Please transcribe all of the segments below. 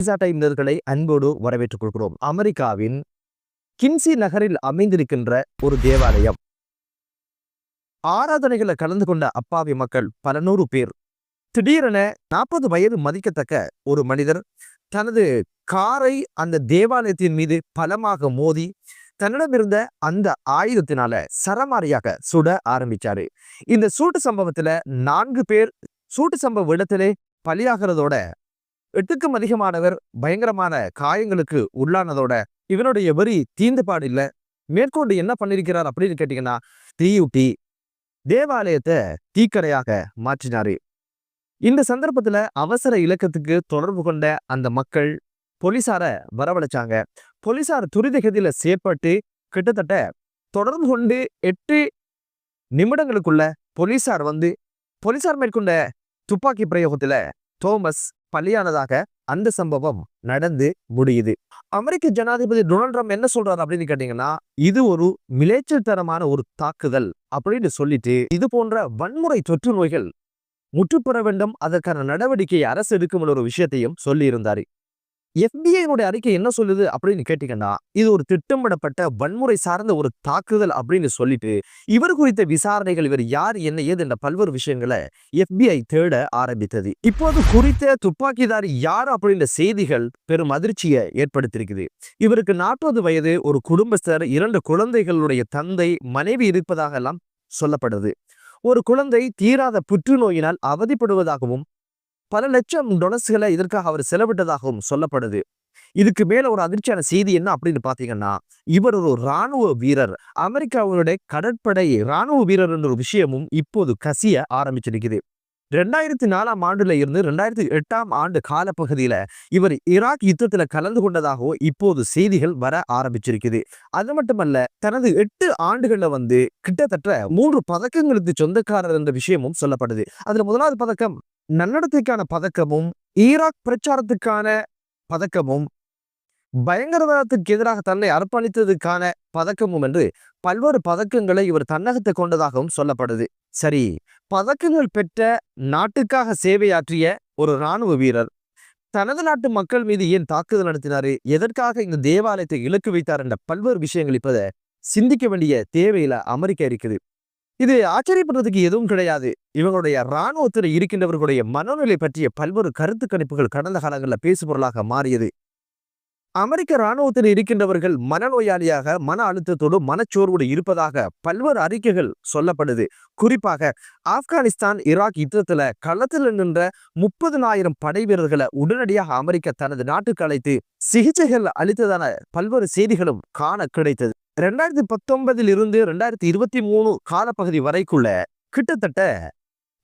டைம்லர்களை அன்போடு வரவேற்றுக் கொள்கிறோம். அமெரிக்காவின் கின்சி நகரில் அமைந்திருக்கின்ற ஒரு தேவாலயம். ஆராதனைகளை கலந்து கொண்ட அப்பாவி மக்கள் பல நூறு பேர். திடீரென 40 வயது மதிக்கத்தக்க ஒரு மனிதர் தனது காரை அந்த தேவாலயத்தின் மீது பலமாக மோதி தன்னிடமிருந்த அந்த ஆயுதத்தினால சரமாரியாக சுட ஆரம்பிச்சாரு. இந்த சூட்டு சம்பவத்துல 4 பேர் சூட்டு சம்பவ இடத்திலே பலியாகிறதோட 8க்கும் அதிகமானவர் பயங்கரமான காயங்களுக்கு உள்ளானதோட இவனுடைய வெறி தீர்ந்துபாடு இல்ல. மேற்கொண்டு என்ன பண்ணிருக்கிறார் அப்படின்னு கேட்டீங்கன்னா, தீயூட்டி தேவாலயத்தை தீக்கரையாக மாற்றினாரு. இந்த சந்தர்ப்பத்துல அவசர இலக்கத்துக்கு தொடர்பு கொண்ட அந்த மக்கள் போலீசார வரவழைச்சாங்க. போலீசார் துரிதகதியில செயற்பட்டு கிட்டத்தட்ட தொடர்பு கொண்டு 8 நிமிடங்களுக்குள்ள போலீசார் மேற்கொண்ட துப்பாக்கி பிரயோகத்துல தோமஸ் பலியானதாக அந்த சம்பவம் நடந்து முடியுது. அமெரிக்க ஜனாதிபதி டொனால்ட் ட்ரம்ப் என்ன சொல்றாரு அப்படின்னு கேட்டீங்கன்னா, இது ஒரு மிலேச்சல் தரமான ஒரு தாக்குதல் அப்படின்னு சொல்லிட்டு இது போன்ற வன்முறை தொற்று நோய்கள் முற்றுப்பெற வேண்டும், அதற்கான நடவடிக்கையை அரசு எடுக்கும் ஒரு விஷயத்தையும் சொல்லி இருந்தாரு. FBI அறிக்கை என்ன சொல்லுது அப்படின்னு கேட்டீங்கன்னா, இது ஒரு திட்டமிடப்பட்ட வன்முறை சார்ந்த ஒரு தாக்குதல் அப்படின்னு சொல்லிட்டு இவர் குறித்த விசாரணைகள், இவர் யார் என்ன ஏது என்ற பல்வேறு விஷயங்களை FBI தேட ஆரம்பித்தது. இப்போது குறித்த துப்பாக்கிதாரி யார் அப்படின்ற செய்திகள் பெரும் அதிர்ச்சியை ஏற்படுத்தியிருக்குது. இவருக்கு 40 வயது, ஒரு குடும்பஸ்தர், 2 குழந்தைகளுடைய தந்தை, மனைவி இருப்பதாக எல்லாம் சொல்லப்படுது. ஒரு குழந்தை தீராத புற்றுநோயினால் அவதிப்படுவதாகவும் பல லட்சம் டொலர்ஸ்களை இதற்காக அவர் செலவிட்டதாகவும் சொல்லப்படுது. இதுக்கு மேல ஒரு அதிர்ச்சியான செய்தி என்ன அப்படின்னு பாத்தீங்கன்னா, இவர் ஒரு இராணுவ வீரர், அமெரிக்காவுடைய கடற்படை இராணுவ வீரர் என்ற ஒரு விஷயமும் இப்போது கசிய ஆரம்பிச்சிருக்குது. 2004ஆம் ஆண்டுல இருந்து 2008ஆம் ஆண்டு காலப்பகுதியில இவர் ஈராக் யுத்தத்துல கலந்து கொண்டதாகவும் இப்போது செய்திகள் வர ஆரம்பிச்சிருக்குது. அது மட்டுமல்ல, தனது 8 ஆண்டுகள்ல கிட்டத்தட்ட 3 பதக்கங்களுக்கு சொந்தக்காரர் என்ற விஷயமும் சொல்லப்படுது. அதுல முதலாவது பதக்கம் நன்னடத்தைக்கான பதக்கமும், ஈராக் பிரச்சாரத்துக்கான பதக்கமும், பயங்கரவாதத்துக்கு எதிராக தன்னை அர்ப்பணித்ததுக்கான பதக்கமும் என்று பல்வேறு பதக்கங்களை இவர் தன்னகத்தை கொண்டதாகவும் சொல்லப்படுது. சரி, பதக்கங்கள் பெற்ற, நாட்டுக்காக சேவையாற்றிய ஒரு இராணுவ வீரர் தனது நாட்டு மக்கள் மீது ஏன் தாக்குதல் நடத்தினாரு, எதற்காக இந்த தேவாலயத்தை இலக்கு வைத்தார் என்ற பல்வேறு விஷயங்கள் இப்ப சிந்திக்க வேண்டிய தேவையில அமெரிக்கா இருக்குது. இது ஆச்சரியப்படுறதுக்கு எதுவும் கிடையாது. இவங்களுடைய இராணுவத்தில் இருக்கின்றவர்களுடைய மனநிலை பற்றிய பல்வேறு கருத்து கணிப்புகள் கடந்த காலங்களில் பேசுபொருளாக மாறியது. அமெரிக்க இராணுவத்தில் இருக்கின்றவர்கள் மனநோயாளியாக, மன அழுத்தத்தோடு, மனச்சோர்வோடு இருப்பதாக பல்வேறு அறிக்கைகள் சொல்லப்படுது. குறிப்பாக ஆப்கானிஸ்தான் ஈராக் யுத்தத்துல களத்தில் நின்ற 30,000 படை வீரர்களை உடனடியாக அமெரிக்கா தனது நாட்டுக்கு அழைத்து சிகிச்சைகள் அளித்ததான பல்வேறு செய்திகளும் காண கிடைத்தது. 2019 இருந்து 2023 காலப்பகுதி வரைக்குள்ள கிட்டத்தட்ட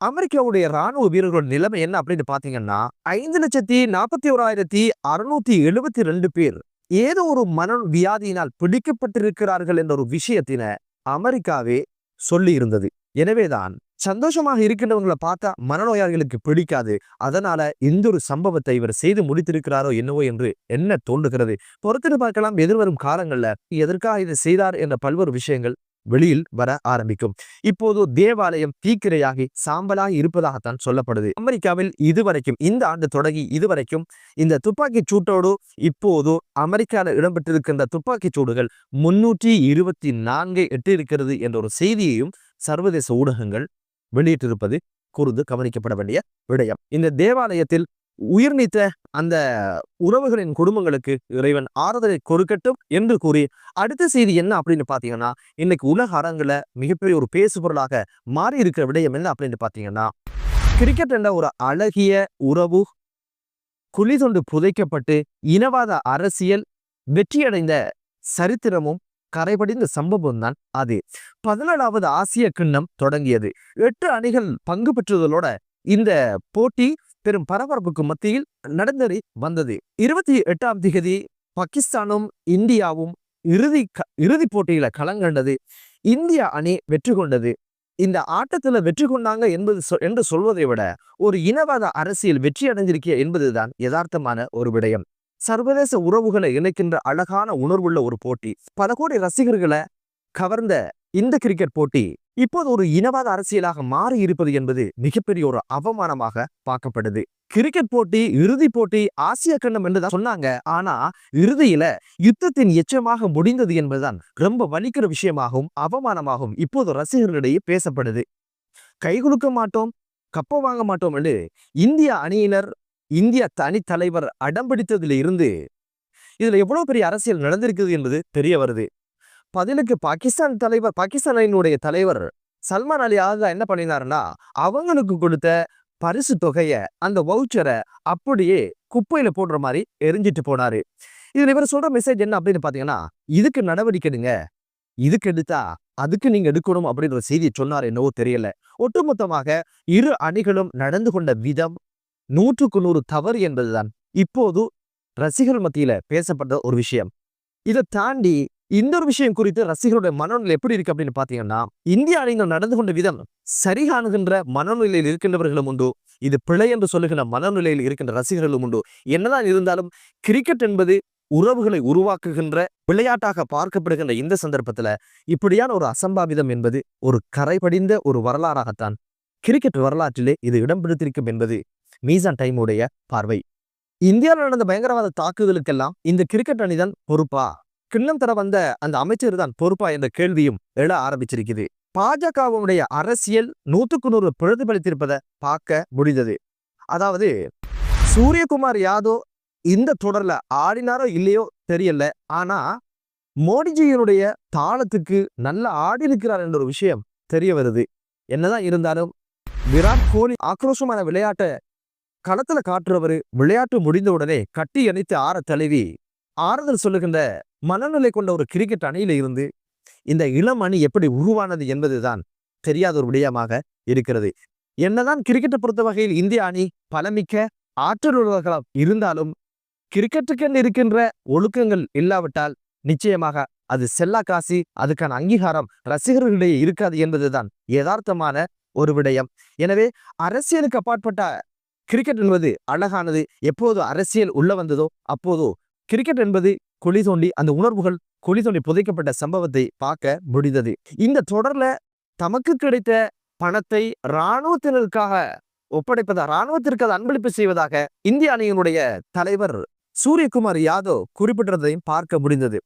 அமெரிக்காவுடைய இராணுவ வீரர்களோட நிலைமை என்ன அப்படின்னு பாத்தீங்கன்னா, 5,41,672 பேர் ஏதோ ஒரு மன வியாதியினால் பிடிக்கப்பட்டிருக்கிறார்கள் என்ற ஒரு விஷயத்தின அமெரிக்காவே சொல்லி இருந்தது. எனவேதான் சந்தோஷமாக இருக்கின்றவங்களை பார்த்தா மனநோயாளிகளுக்கு பிடிக்காது. அதனால இந்த ஒரு சம்பவத்தை இவர் செய்து முடித்திருக்கிறாரோ என்னவோ என்று என்ன தோன்றுகிறது. பொறுத்திருந்து பார்க்கலாம். எதிர்வரும் காலங்கள்ல எதற்காக இதை செய்தார் என்ற பல்வேறு விஷயங்கள் வெளியில் வர ஆரம்பிக்கும். இப்போது தேவாலயம் தீக்கிரையாகி சாம்பலாகி இருப்பதாகத்தான் சொல்லப்படுது. அமெரிக்காவில் இதுவரைக்கும், இந்த ஆண்டு தொடங்கி இதுவரைக்கும் இந்த துப்பாக்கி சூட்டோடு இப்போது அமெரிக்காவில் இடம்பெற்றிருக்கின்ற துப்பாக்கி சூடுகள் 324 எட்டியிருக்கிறது என்ற ஒரு செய்தியையும் சர்வதேச ஊடகங்கள் வெளியிட்டிருப்பது கூர்ந்து கவனிக்கப்பட வேண்டிய விடயம். இந்த தேவாலயத்தில் உயிர் நீத்த அந்த உறவுகளின் குடும்பங்களுக்கு இறைவன் ஆறுதலை கொடுக்கட்டும் என்று கூறி, அடுத்த செய்தி என்ன அப்படின்னு பாத்தீங்கன்னா, இன்னைக்கு உலக அரங்குல மிகப்பெரிய ஒரு பேசுபொருளாக மாறி இருக்கிற விடயம் என்ன அப்படின்னு பாத்தீங்கன்னா, கிரிக்கெட் என்ற ஒரு அழகிய உறவு குழி தொண்டு புதைக்கப்பட்டு இனவாத அரசியல் வெற்றியடைந்த சரித்திரமும் கரைபடிந்த சம்பவம் தான் அது. 17வது ஆசிய கிண்ணம் தொடங்கியது. 8 அணிகள் பங்கு பெற்றதோட இந்த போட்டி பெரும் பரபரப்புக்கு மத்தியில் நடந்தேறி வந்தது. 28ஆம் தேதி பாகிஸ்தானும் இந்தியாவும் இறுதி போட்டியில களங்கண்டது. இந்திய அணி வெற்றி கொண்டது. இந்த ஆட்டத்துல வெற்றி கொண்டாங்க என்று சொல்வதை விட ஒரு இனவாத அரசியல் வெற்றி அடைஞ்சிருக்கிய என்பதுதான் யதார்த்தமான ஒரு விடயம். சர்வதேச உறவுகளை இணைக்கின்ற அழகான உணர்வுள்ள ஒரு போட்டி, பல கோடி ரசிகர்களை கவர்ந்த இந்த கிரிக்கெட் போட்டி இப்போது ஒரு இனவாத அரசியலாக மாறி இருப்பது என்பது மிகப்பெரிய ஒரு அவமானமாக பார்க்கப்படுது. கிரிக்கெட் போட்டி, இறுதி போட்டி, ஆசிய கண்டம் என்றுதான் சொன்னாங்க. ஆனா இறுதியில யுத்தத்தின் எச்சமாக முடிந்தது என்பதுதான் ரொம்ப வலிக்கிற விஷயமாகவும் அவமானமாகவும் இப்போது ரசிகர்களிடையே பேசப்படுது. கை கொடுக்க மாட்டோம், கப்ப வாங்க மாட்டோம் என்று இந்திய அணியினர், இந்திய தனி தலைவர் அடம்பிடித்ததில் இருந்து இதுல எவ்வளவு பெரிய அரசியல் நடந்திருக்குது என்பது தெரிய வருது. பதிலுக்கு பாகிஸ்தான் அணியினுடைய தலைவர் சல்மான் அலி ஆசா என்ன பண்ணினாருன்னா, அவங்களுக்கு கொடுத்த பரிசு தொகைய, அந்த வவுச்சரை அப்படியே குப்பையில போடுற மாதிரி எரிஞ்சிட்டு போனாரு. இதுல இவர் சொல்ற மெசேஜ் என்ன அப்படின்னு பாத்தீங்கன்னா, இதுக்கு நடவடிக்கை எடுங்க, இதுக்கு எடுத்தா அதுக்கு நீங்க எடுக்கணும் அப்படின்ற செய்தியை சொன்னார் என்னவோ தெரியல. ஒட்டுமொத்தமாக இரு அணிகளும் நடந்து கொண்ட விதம் 100க்கு 100 தவறு என்பதுதான் இப்போது ரசிகர்கள் மத்தியில பேசப்பட்ட ஒரு விஷயம். இதை தாண்டி இந்த ஒரு விஷயம் குறித்து ரசிகர்களுடைய மனநிலை எப்படி இருக்கு அப்படின்னு பாத்தீங்கன்னா, இந்திய அணியினர் நடந்து கொண்ட விதம் சரி காணுகின்ற மனநிலையில் இருக்கின்றவர்களும் உண்டு, இது பிழை என்று சொல்லுகின்ற மனநிலையில் இருக்கின்ற ரசிகர்களும் உண்டு. என்னதான் இருந்தாலும் கிரிக்கெட் என்பது உறவுகளை உருவாக்குகின்ற விளையாட்டாக பார்க்கப்படுகின்ற இந்த சந்தர்ப்பத்துல இப்படியான ஒரு அசம்பாவிதம் என்பது ஒரு கரைபடிந்த ஒரு வரலாறாகத்தான் கிரிக்கெட் வரலாற்றிலே இது இடம் பிடித்திருக்கும் என்பது மீசான் டைமுடைய பார்வை. இந்தியாவில் நடந்த பயங்கரவாத தாக்குதலுக்கெல்லாம் இந்த கிரிக்கெட் அணிதான் பொறுப்பா, கிண்ணம் தர வந்த அந்த அமைச்சர் தான் பொறுப்பா என்ற கேள்வியும் எழ ஆரம்பிச்சிருக்குது. பாஜகவுடைய அரசியல் 100க்கு 100 பிரதிபலித்திருப்பதை பார்க்க முடிந்தது. அதாவது சூரியகுமார் யாதவ் இந்த தொடர்ல ஆடினாரோ இல்லையோ தெரியல, ஆனா மோடிஜியினுடைய தாளத்துக்கு நல்லா ஆடி இருக்கிறார் என்ற ஒரு விஷயம் தெரிய வருது. என்னதான் இருந்தாலும் விராட் கோலி ஆக்ரோஷமான விளையாட்டை களத்துல காட்டுறவரு, விளையாட்டு முடிந்த உடனே கட்டி அணைத்து ஆற தழுவி ஆறுதல் சொல்லுகின்ற மனநிலை கொண்ட ஒரு கிரிக்கெட் அணியில இருந்து இந்த இளம் அணி எப்படி உருவானது என்பதுதான் தெரியாத ஒரு விடயமாக இருக்கிறது. என்னதான் கிரிக்கெட்டை பொறுத்த வகையில் இந்திய அணி பலமிக்க ஆற்றல் உள்ளவர்களாக இருந்தாலும் கிரிக்கெட்டுக்கு இருக்கின்ற ஒழுக்கங்கள் இல்லாவிட்டால் நிச்சயமாக அது செல்லா காசி, அதுக்கான அங்கீகாரம் ரசிகர்களிடையே இருக்காது என்பதுதான் யதார்த்தமான ஒரு விடயம். எனவே அரசியலுக்கு அப்பாற்பட்ட கிரிக்கெட் என்பது அழகானது. எப்போது அரசியல் உள்ள வந்ததோ அப்போதோ கிரிக்கெட் என்பது குழி தோண்டி, அந்த உணர்வுகள் குழி தோண்டி புதைக்கப்பட்ட சம்பவத்தை பார்க்க முடிந்தது. இந்த தொடர்ல தமக்கு கிடைத்த பணத்தை இராணுவத்தினருக்காக ஒப்படைப்பதாக, இராணுவத்திற்கு அன்பளிப்பு செய்வதாக இந்திய அணியினுடைய தலைவர் சூரியகுமார் யாதவ் குறிப்பிட்டதையும் பார்க்க முடிந்தது.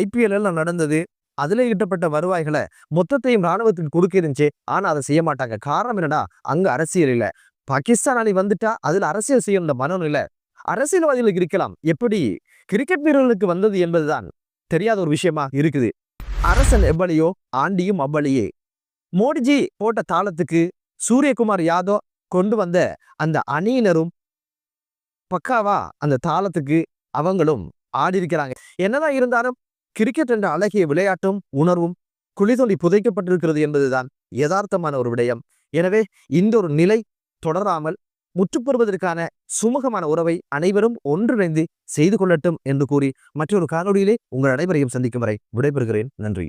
IPL நடந்தது, அதுல ஈட்டப்பட்ட வருவாய்களை மொத்தத்தையும் இராணுவத்துக்கு கொடுக்க இருந்துச்சு. ஆனா அதை செய்ய மாட்டாங்க. காரணம் என்னன்னா, அங்க அரசியல் இல்லை. பாகிஸ்தான் அணி வந்துட்டா அதுல அரசியல் செய்ய மனநிலை அரசியல்வாதிகளுக்கு இருக்கலாம், எப்படி கிரிக்கெட் வீரர்களுக்கு வந்தது என்பதுதான் தெரியாத ஒரு விஷயமா இருக்குது. அரசன் எவ்வளியோ ஆண்டியும் அவ்வளியே. மோடிஜி போட்ட தாளத்துக்கு சூரியகுமார் யாதவ் கொண்டு வந்த அந்த அணியினரும் பக்காவா அந்த தாளத்துக்கு அவங்களும் ஆடி இருக்கிறாங்க. என்னதான் இருந்தாலும் கிரிக்கெட் என்ற அழகிய விளையாட்டும் உணர்வும் குழி தோண்டி புதைக்கப்பட்டிருக்கிறது என்பதுதான் யதார்த்தமான ஒரு விடயம். எனவே இந்த ஒரு நிலை தொடராமல் முற்றுப்பெறுவதற்கான சுமூகமான உறவை அனைவரும் ஒன்றிணைந்து செய்து கொள்ளட்டும் என்று கூறி மற்றொரு காணொளியிலே உங்கள் அனைவரையும் சந்திக்கும் வரை விடைபெறுகிறேன். நன்றி.